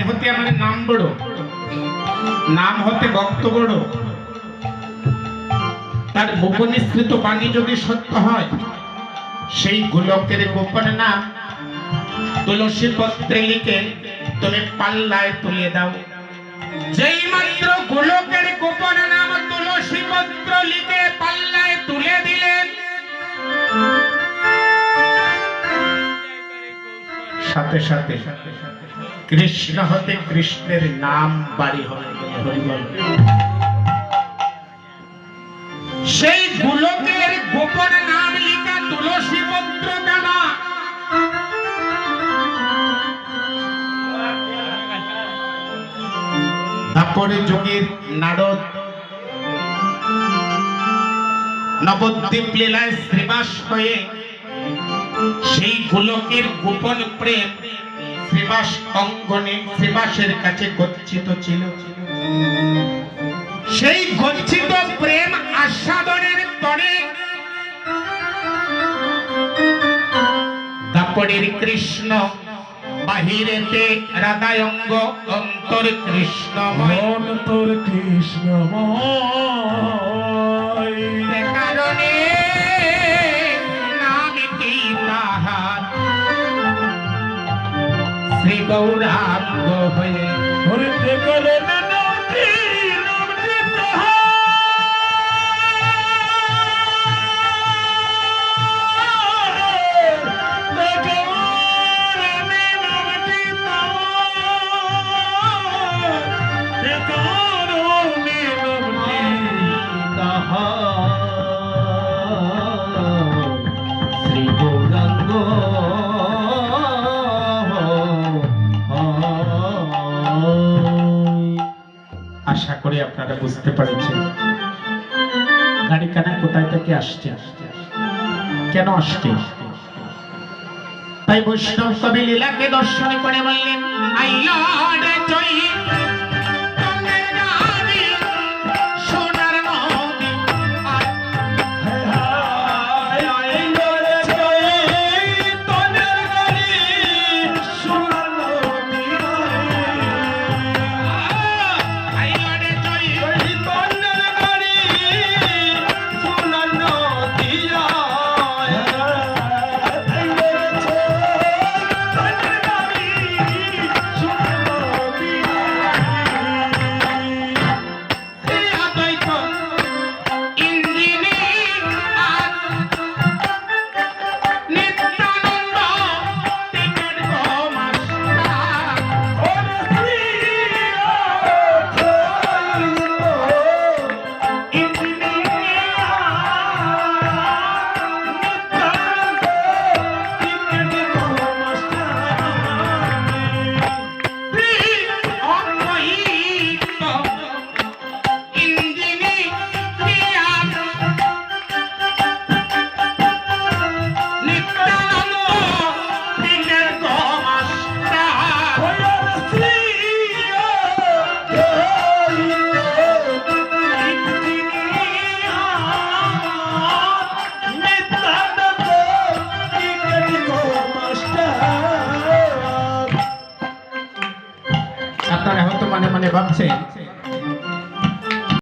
হতে আমার নাম বড়, নাম হতে ভক্ত বড়। তার গোপনীকৃত বাণী যদি সত্য হয়, সেই গোলকের গোপন নাম তুলসী পত্রে লিখে তুমি পাল্লায় তুলে দাও। যেই মাত্র গোলকের গোপন নাম তুলসী পত্র লিখে পাল্লায় তুলে দিলেন, সাথে সাথে কৃষ্ণ হতে কৃষ্ণের নাম বাড়ি হয়ে গেল। সেই গোলকের গোপন নাম লিখা তুলসী পত্র দানা তারপরে যোগীর নারদ নবদ্বীপ লীলায় শ্রীবাস হয়ে সেই গোলকের গোপন প্রেম শ্রীবাস অঙ্গনে শ্রীবাসের কাছে গচ্ছিত ছিল। সেই গচ্ছিত প্রেম আস্বাদনের তরে দাপড়ের কৃষ্ণ বাহিরেতে রাধায়ঙ্গ, অন্তর কৃষ্ণময়, অন্তর কৃষ্ণময়। কারণে নামটি তাহার শ্রী গৌরাঙ্গ হয়ে হরিতে গেলে নামটি তাহার শ্রী গৌরাঙ্গ। আশা করি আপনারা বুঝতে পেরেছেন গাড়ি কানা কোথায় থেকে আসছে, কেন আসছে। তাই বৈষ্ণব কবি লীলাকে দর্শন করে বললেন, আইলো রে জয় ভাবছেন